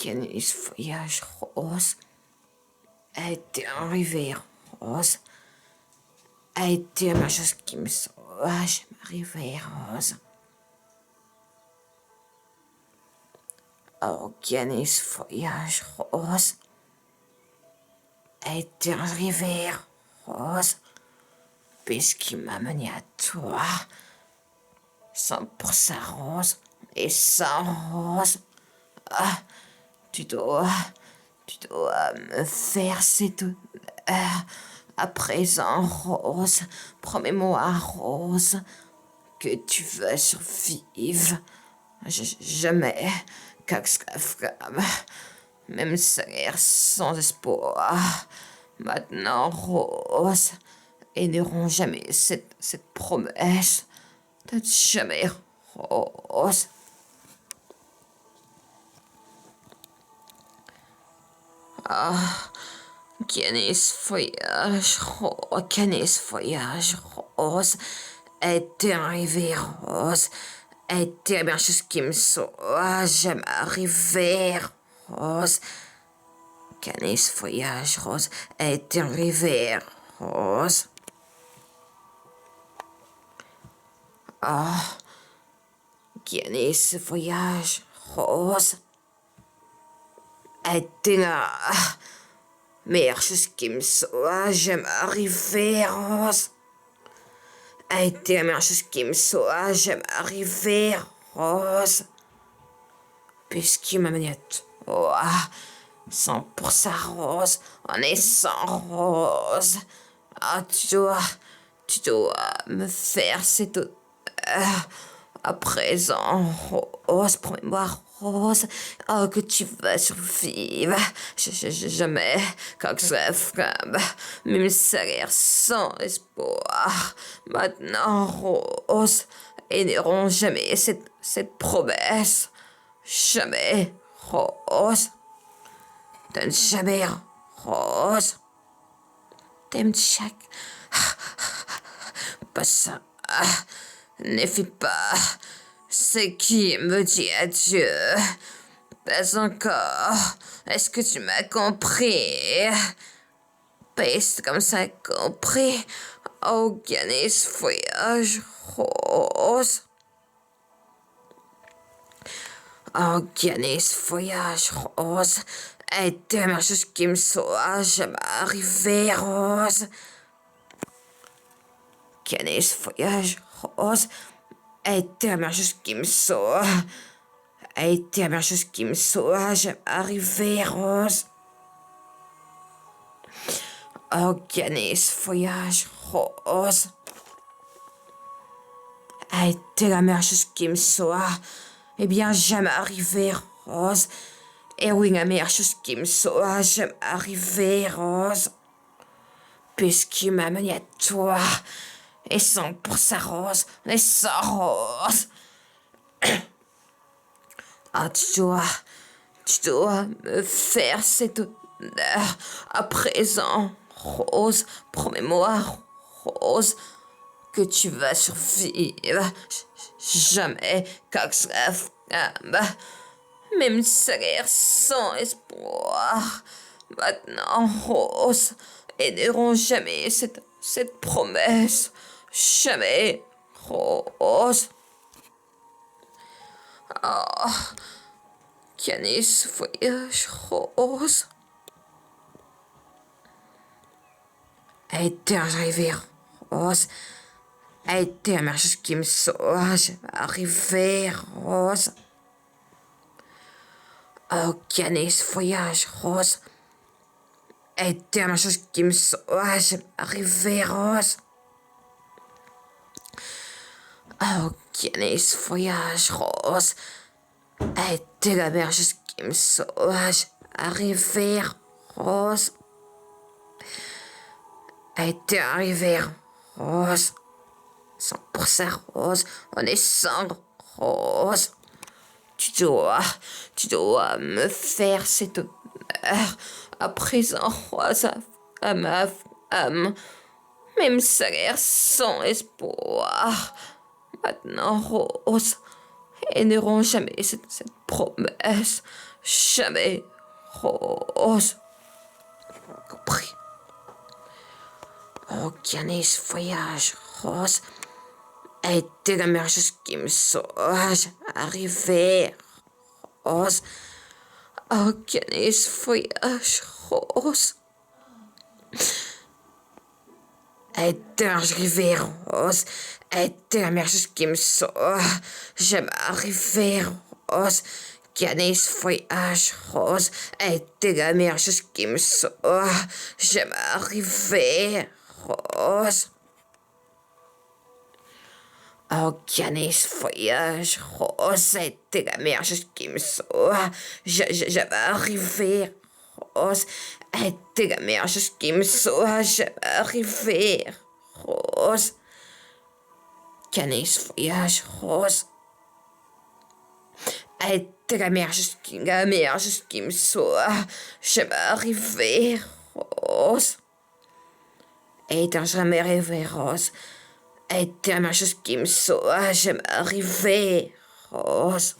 Organise voyage rose. A été arrivé rose. A été ma chose qui me sauvage, arrivé rose. Organise voyage rose. A été arrivé rose. Puisqu'il m'a mené à toi. 100% rose et sans rose. Ah, tu dois me faire cette honneur. À présent, Rose, promets-moi, Rose, que tu veux survivre. Jamais, femme, même salaire sans espoir. Maintenant, Rose, et n'auront jamais cette promesse de jamais, Rose. Canis voyage rose, était arrivé rose, était bien chose qui me soit jamais arrivé rose. Canis voyage rose, était arrivé rose. Canis voyage rose, était là. Meilleure chose qui me soit jamais arrivé, Rose. A été la meilleure chose qui me soit jamais arrivé, Rose. Puisqu'il m'a mené à toi, 100% Rose, on est sans Rose. Ah, tu dois me faire cette à présent, Rose, promets-moi, Rose, oh, que tu vas survivre. Jamais, quand ça femme, même salaire sans espoir. Maintenant, Rose, ils n'auront jamais cette promesse. Jamais, Rose. Donne jamais, Rose. T'aimes chaque. Pas ça. Ne fais pas ce qui me dit adieu. Pas encore. Est-ce que tu m'as compris? Pas comme ça compris. Organise voyage rose. Organise voyage rose. Et demain, chose qui me soit jamais arrivé rose. Organise voyage rose. A été la meilleure chose qui me soit. A été la meilleure chose qui me soit jamais arrivé, Rose. Organise voyage rose. A été la meilleure chose qui me soit. Eh bien, jamais arrivé, Rose. Et oui, la meilleure chose qui me soit jamais arrivé, Rose. Puisqu'il m'a mené à toi. Et 100% rose, et sans rose. Ah, tu dois me faire cette honneur. À présent, Rose, promets-moi, Rose, que tu vas survivre. Jamais, même salaire sans espoir. Maintenant, Rose, et n'auront jamais cette promesse. Jamais, Rose. Canis voyage rose. A été arrivé, Rose. A été la meilleure chose qui me soit arrivé, Rose. Canis voyage rose. A été la meilleure chose qui me soit arrivé, Rose. Canis voyage rose. A été la meilleure chose qui me soit arrivé, Rose. A été arrivé, Rose. 100% Rose, on est sans Rose. Tu dois me faire cette honneur. À présent, Rose, à ma femme. Même salaire sans espoir. Maintenant, Rose, et ne rends jamais cette promesse. Jamais, Rose. Compris. Organise voyage, Rose. Été la meilleure chose qui me sauve. Arriver, Rose. Organise voyage, Rose. Été arriver, Rose. Été la meilleure chose qui me sauve. J'aime arriver, Rose. Organise voyage, Rose. Été la meilleure chose qui me sauve. J'aime arriver, Rose. Organise voyage, Rose, était la meilleure chose qui me sauve. J'avais arrivé, Rose, était la meilleure chose qui me sauve. J'avais arrivé, Rose. Organise voyage, Rose. Était la meilleure chose qui me sauve. J'avais arrivé, Rose. Et dans jamais rêvé, Rose. Était la meilleure chose qui me sauve. J'aime arriver, Rose.